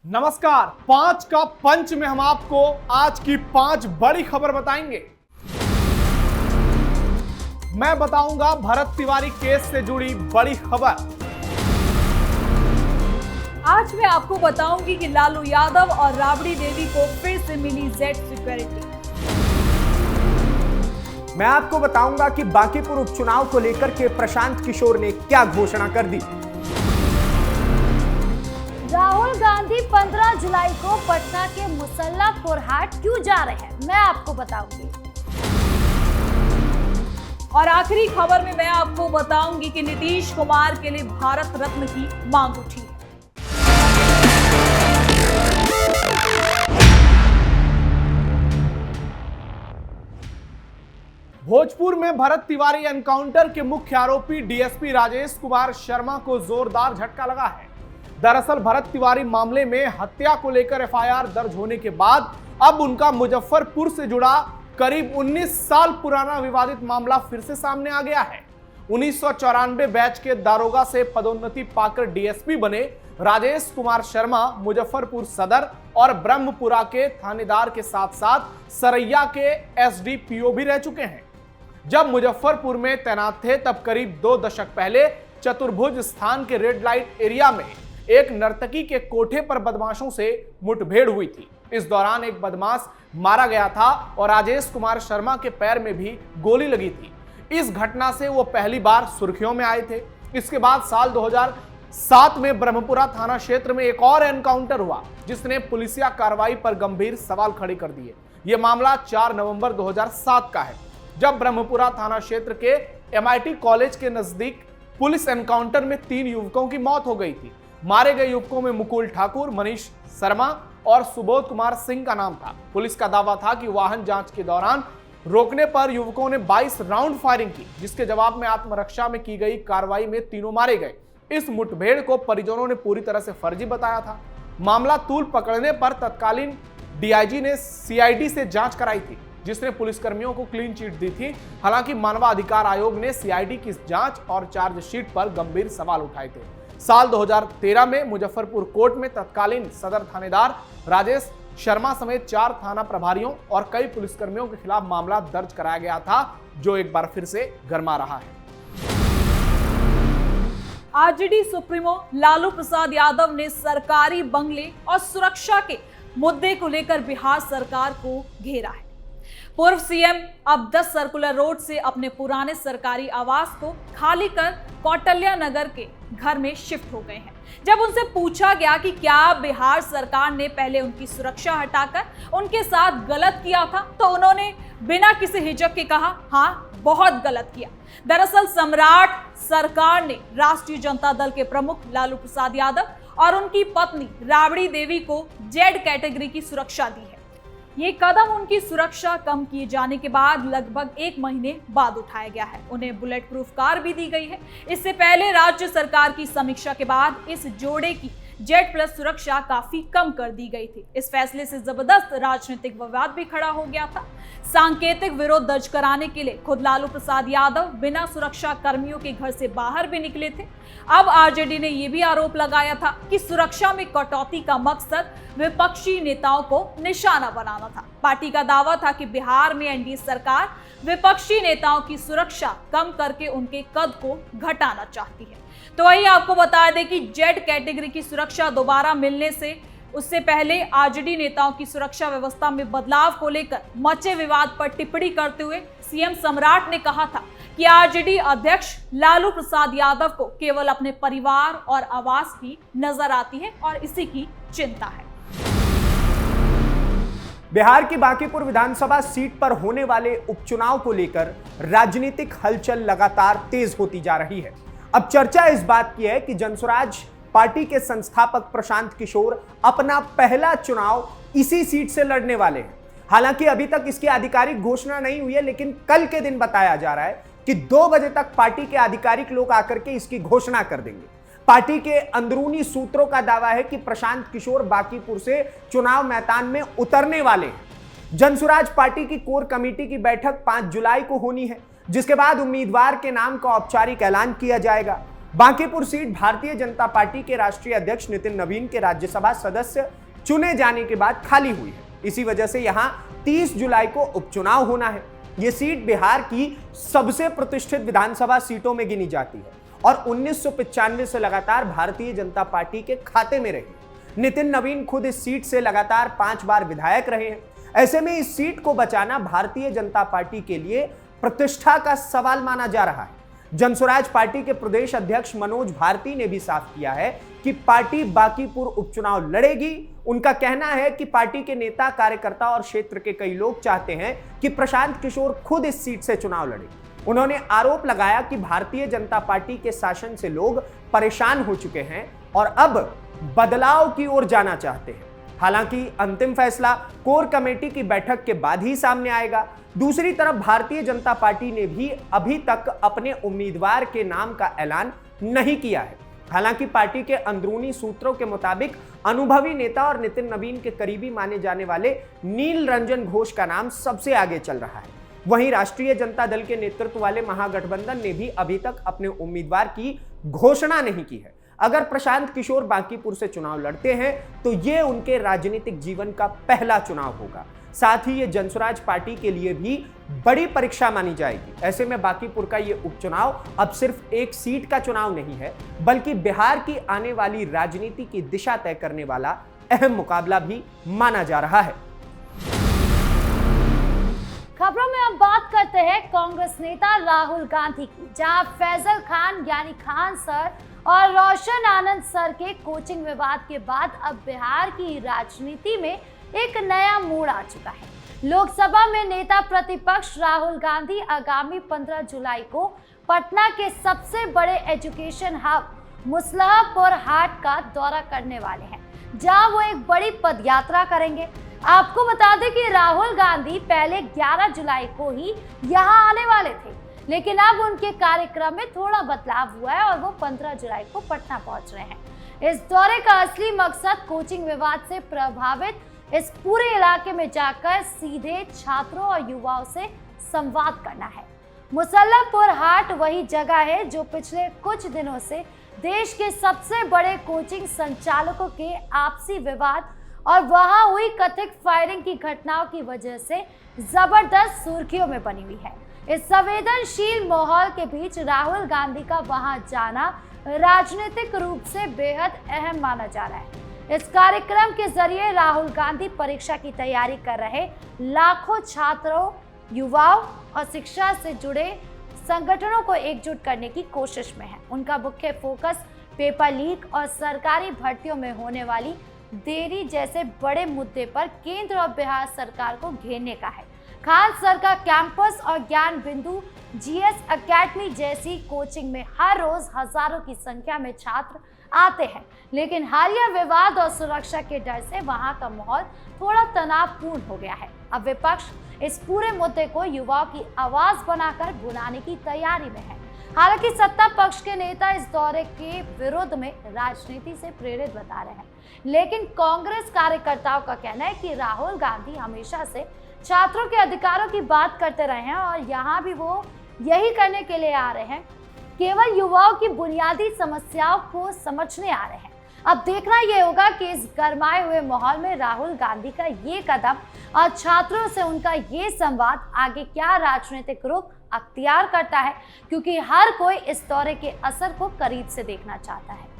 नमस्कार, 5 का पंच में हम आपको आज की 5 बड़ी खबर बताएंगे। मैं बताऊंगा भरत तिवारी केस से जुड़ी बड़ी खबर। आज मैं आपको बताऊंगी कि लालू यादव और राबड़ी देवी को फिर से मिली जेड सिक्योरिटी। मैं आपको बताऊंगा कि बांकीपुर उपचुनाव को लेकर के प्रशांत किशोर ने क्या घोषणा कर दी। राहुल गांधी 15 जुलाई को पटना के मुसल्ला कोरहाट क्यों जा रहे हैं, मैं आपको बताऊंगी। और आखिरी खबर में मैं आपको बताऊंगी कि नीतीश कुमार के लिए भारत रत्न की मांग उठी है। भोजपुर में भरत तिवारी एनकाउंटर के मुख्य आरोपी डीएसपी राजेश कुमार शर्मा को जोरदार झटका लगा है। दरअसल भरत तिवारी मामले में हत्या को लेकर एफआईआर दर्ज होने के बाद अब उनका मुजफ्फरपुर से जुड़ा करीब 19 साल पुराना विवादित मामला फिर से सामने आ गया है। 1994 बैच के दारोगा से पदोन्नति पाकर डीएसपी बने राजेश कुमार शर्मा मुजफ्फरपुर सदर और ब्रह्मपुरा के थानेदार के साथ साथ सरैया के एसडीपीओ भी रह चुके हैं। जब मुजफ्फरपुर में तैनात थे तब करीब 2 दशक पहले चतुर्भुज स्थान के रेड लाइट एरिया में एक नर्तकी के कोठे पर बदमाशों से मुठभेड़ हुई थी। इस दौरान एक बदमाश मारा गया था और राजेश कुमार शर्मा के पैर में भी गोली लगी थी। इस घटना से वो पहली बार सुर्खियों में आए थे। इसके बाद साल 2007 में ब्रह्मपुरा थाना क्षेत्र में एक और एनकाउंटर हुआ जिसने पुलिसिया कार्रवाई पर गंभीर सवाल खड़े कर दिए। यह मामला 4 नवंबर 2007 का है, जब ब्रह्मपुरा थाना क्षेत्र के एमआईटी कॉलेज के नजदीक पुलिस एनकाउंटर में 3 युवकों की मौत हो गई थी। मारे गए युवकों में मुकुल ठाकुर, मनीष शर्मा और सुबोध कुमार सिंह का नाम था। पुलिस का दावा था कि वाहन जांच के दौरान रोकने पर युवकों ने 22 राउंड फायरिंग की, जिसके जवाब में आत्मरक्षा में की गई कार्रवाई में तीनों मारे गए। इस मुठभेड़ को परिजनों ने पूरी तरह से फर्जी बताया था। मामला तूल पकड़ने पर तत्कालीन डीआईजी ने सीआईडी से जांच कराई थी, जिसने पुलिसकर्मियों को क्लीन चिट दी थी। हालांकि मानवाधिकार आयोग ने सीआईडी की जांच और चार्जशीट पर गंभीर सवाल उठाए थे। साल 2013 में मुजफ्फरपुर कोर्ट में तत्कालीन सदर थानेदार राजेश शर्मा समेत 4 थाना प्रभारियों और कई पुलिसकर्मियों के खिलाफ मामला दर्ज कराया गया था, जो एक बार फिर से गरमा रहा है। आरजेडी सुप्रीमो लालू प्रसाद यादव ने सरकारी बंगले और सुरक्षा के मुद्दे को लेकर बिहार सरकार को घेरा है। पूर्व सीएम अब 10 सर्कुलर रोड से अपने पुराने सरकारी आवास को खाली कर कौटल्या नगर के घर में शिफ्ट हो गए हैं। जब उनसे पूछा गया कि क्या बिहार सरकार ने पहले उनकी सुरक्षा हटाकर उनके साथ गलत किया था, तो उन्होंने बिना किसी हिचक के कहा, हाँ, बहुत गलत किया। दरअसल सम्राट सरकार ने राष्ट्रीय जनता दल के प्रमुख लालू प्रसाद यादव और उनकी पत्नी राबड़ी देवी को जेड कैटेगरी की सुरक्षा दी है। ये कदम उनकी सुरक्षा कम किए जाने के बाद लगभग 1 महीने बाद उठाया गया है। उन्हें बुलेट प्रूफ कार भी दी गई है। इससे पहले राज्य सरकार की समीक्षा के बाद इस जोड़े की जेड प्लस सुरक्षा काफी कम कर दी गई थी। इस फैसले से जबरदस्त राजनीतिक विवाद भी खड़ा हो गया था। सांकेतिक विरोध दर्ज कराने के लिए खुद लालू प्रसाद यादव बिना सुरक्षा कर्मियों के घर से बाहर भी निकले थे। अब आरजेडी ने यह भी आरोप लगाया था कि सुरक्षा में कटौती का मकसद विपक्षी नेताओं को निशाना बनाना था। पार्टी का दावा था कि बिहार में एनडीए सरकार विपक्षी नेताओं की सुरक्षा कम करके उनके कद को घटाना चाहती है। तो वही आपको बता दें कि जेड कैटेगरी की सुरक्षा दोबारा मिलने से उससे पहले आरजेडी नेताओं की सुरक्षा व्यवस्था में बदलाव को लेकर मचे विवाद पर टिप्पणी करते हुए सीएम सम्राट ने कहा था कि आरजेडी अध्यक्ष लालू प्रसाद यादव को केवल अपने परिवार और आवास की नजर आती है और इसी की चिंता है। बिहार की बांकीपुर विधानसभा सीट पर होने वाले उपचुनाव को लेकर राजनीतिक हलचल लगातार तेज होती जा रही है। अब चर्चा इस बात की है कि जनसुराज पार्टी के संस्थापक प्रशांत किशोर अपना पहला चुनाव इसी सीट से लड़ने वाले हैं। हालांकि अभी तक इसकी आधिकारिक घोषणा नहीं हुई है, लेकिन कल के दिन बताया जा रहा है कि 2 बजे तक पार्टी के आधिकारिक लोग आकर के इसकी घोषणा कर देंगे। पार्टी के अंदरूनी सूत्रों का दावा है कि प्रशांत किशोर बांकीपुर से चुनाव मैदान में उतरने वाले हैं। जनसुराज पार्टी की कोर कमेटी की बैठक 5 जुलाई को होनी है, जिसके बाद उम्मीदवार के नाम का औपचारिक ऐलान किया जाएगा। बांकीपुर सीट भारतीय जनता पार्टी के राष्ट्रीय अध्यक्ष नितिन नवीन के राज्यसभा सदस्य चुने जाने के बाद खाली हुई है। इसी वजह से यहां 30 जुलाई को उपचुनाव होना है। यह सीट बिहार की सबसे प्रतिष्ठित विधानसभा सीटों में गिनी जाती है और 1995 से लगातार भारतीय जनता पार्टी के खाते में रही। नितिन नवीन खुद इस सीट से लगातार 5 बार विधायक रहे हैं। ऐसे में इस सीट को बचाना भारतीय जनता पार्टी के लिए प्रतिष्ठा का सवाल माना जा रहा है। जनसुराज पार्टी के प्रदेश अध्यक्ष मनोज भारती ने भी साफ किया है कि पार्टी बांकीपुर उपचुनाव लड़ेगी। उनका कहना है कि पार्टी के नेता, कार्यकर्ता और क्षेत्र के कई लोग चाहते हैं कि प्रशांत किशोर खुद इस सीट से चुनाव लड़े। उन्होंने आरोप लगाया कि भारतीय जनता पार्टी के शासन से लोग परेशान हो चुके हैं और अब बदलाव की ओर जाना चाहते हैं। हालांकि अंतिम फैसला कोर कमेटी की बैठक के बाद ही सामने आएगा। दूसरी तरफ भारतीय जनता पार्टी ने भी अभी तक अपने उम्मीदवार के नाम का ऐलान नहीं किया है। हालांकि पार्टी के अंदरूनी सूत्रों के मुताबिक अनुभवी नेता और नितिन नवीन के करीबी माने जाने वाले नील रंजन घोष का नाम सबसे आगे चल रहा है। वहीं राष्ट्रीय जनता दल के नेतृत्व वाले महागठबंधन ने भी अभी तक अपने उम्मीदवार की घोषणा नहीं की है। अगर प्रशांत किशोर बांकीपुर से चुनाव लड़ते हैं तो ये उनके राजनीतिक जीवन का पहला चुनाव होगा। साथ ही ये जनसुराज पार्टी के लिए भी बड़ी परीक्षा मानी जाएगी। ऐसे में बांकीपुर का ये उपचुनाव अब सिर्फ एक सीट का चुनाव नहीं है, बल्कि बिहार की आने वाली राजनीति की दिशा तय करने वाला अहम मुकाबला भी माना जा रहा है। खबरों में अब बात करते हैं कांग्रेस नेता राहुल गांधी की, जहां फैजल खान यानी खान सर और रोशन आनंद सर के कोचिंग विवाद के बाद अब बिहार की राजनीति में एक नया मोड़ आ चुका है। लोकसभा में नेता प्रतिपक्ष राहुल गांधी आगामी 15 जुलाई को पटना के सबसे बड़े एजुकेशन हब मुसल्लहपुर हाट का दौरा करने वाले हैं, जहां वो एक बड़ी पदयात्रा करेंगे। आपको बता दें कि राहुल गांधी पहले 11 जुलाई को ही यहां आने वाले थे, लेकिन अब उनके कार्यक्रम में थोड़ा बदलाव हुआ है और वो 15 जुलाई को पटना पहुंच रहे हैं। इस दौरे का असली मकसद कोचिंग विवाद से प्रभावित इस पूरे इलाके में जाकर सीधे छात्रों और युवाओं से संवाद करना है। मुसल्लहपुर हाट वही जगह है जो पिछले कुछ दिनों से देश के सबसे बड़े कोचिंग संचालकों के आपसी विवाद और वहां हुई कथित फायरिंग की घटनाओं की वजह से जबरदस्त सुर्खियों में बनी हुई है। इस संवेदनशील माहौल के बीच राहुल गांधी का वहां जाना राजनीतिक रूप से बेहद अहम माना जा रहा है। इस कार्यक्रम के जरिए राहुल गांधी परीक्षा की तैयारी कर रहे लाखों छात्रों, युवाओं और शिक्षा से जुड़े संगठनों को एकजुट करने की कोशिश में है। उनका मुख्य फोकस पेपर लीक और सरकारी भर्तियों में होने वाली देरी जैसे बड़े मुद्दे पर केंद्र और बिहार सरकार को घेरने का है। खान सर का कैंपस और ज्ञान बिंदु जीएस एकेडमी जैसी कोचिंग में हर रोज हजारों की संख्या में छात्र आते हैं, लेकिन हालिया विवाद और सुरक्षा के डर से वहां का माहौल थोड़ा तनावपूर्ण हो गया है। अब विपक्ष इस पूरे मुद्दे को युवाओं की आवाज बनाकर भुनाने की तैयारी में है। हालांकि सत्ता पक्ष के नेता इस दौरे के विरोध में राजनीति से प्रेरित बता रहे हैं, लेकिन कांग्रेस कार्यकर्ताओं का कहना है कि राहुल गांधी हमेशा से छात्रों के अधिकारों की बात करते रहे हैं और यहाँ भी वो यही करने के लिए आ रहे हैं, केवल युवाओं की बुनियादी समस्याओं को समझने आ रहे हैं। अब देखना ये होगा कि इस गरमाए हुए माहौल में राहुल गांधी का ये कदम और छात्रों से उनका ये संवाद आगे क्या राजनीतिक रुख अख्तियार करता है, क्योंकि हर कोई इस दौरे के असर को करीब से देखना चाहता है।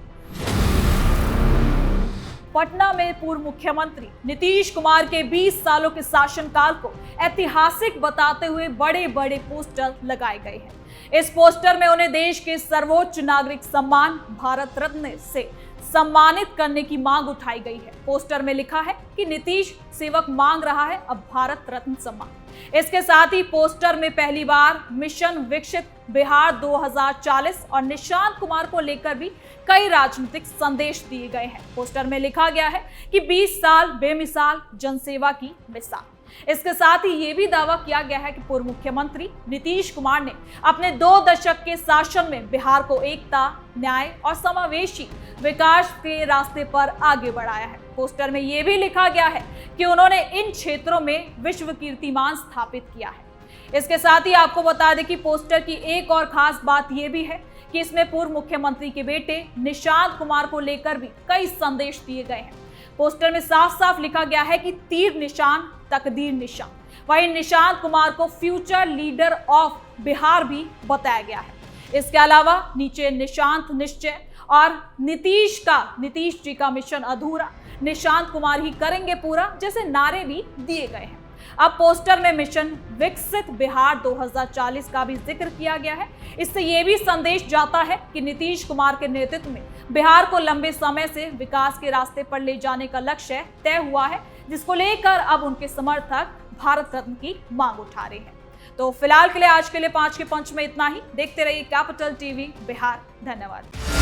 पटना में पूर्व मुख्यमंत्री नीतीश कुमार के 20 सालों के शासनकाल को ऐतिहासिक बताते हुए बड़े बड़े पोस्टर लगाए गए हैं। इस पोस्टर में उन्हें देश के सर्वोच्च नागरिक सम्मान भारत रत्न से सम्मानित करने की मांग उठाई गई है। पोस्टर में लिखा है कि नीतीश सेवक मांग रहा है अब भारत रत्न सम्मान। इसके साथ ही पोस्टर में पहली बार मिशन विकसित बिहार 2040 और निशांत कुमार को लेकर भी कई राजनीतिक संदेश दिए गए हैं। पोस्टर में लिखा गया है कि 20 साल बेमिसाल जनसेवा की मिसाल। इसके साथ ही ये भी दावा किया गया है कि पूर्व मुख्यमंत्री नीतीश कुमार ने अपने 2 दशक के शासन में बिहार को एकता, न्याय और समावेशी विकास के रास्ते पर आगे बढ़ाया है। पोस्टर में ये भी लिखा गया है कि उन्होंने इन क्षेत्रों में विश्व कीर्तिमान स्थापित किया है। इसके साथ ही आपको बता दें कि पोस्टर की एक और खास बात यह भी है कि इसमें पूर्व मुख्यमंत्री के बेटे निशांत कुमार को लेकर भी कई संदेश दिए गए हैं। पोस्टर में साफ साफ लिखा गया है कि तीर निशान तकदीर निशान। वहीं निशांत कुमार को फ्यूचर लीडर ऑफ बिहार भी बताया गया है। इसके अलावा नीचे निशांत निश्चय और नीतीश जी का मिशन अधूरा, निशांत कुमार ही करेंगे पूरा जैसे नारे भी दिए गए हैं। अब पोस्टर में मिशन विकसित बिहार 2040 का भी जिक्र किया गया है। इससे यह भी संदेश जाता है कि नीतीश कुमार के नेतृत्व में बिहार को लंबे समय से विकास के रास्ते पर ले जाने का लक्ष्य तय हुआ है, जिसको लेकर अब उनके समर्थक भारत रत्न की मांग उठा रहे हैं। तो फिलहाल के लिए आज के लिए 5 के पंच में इतना ही। देखते रहिए कैपिटल टीवी बिहार। धन्यवाद।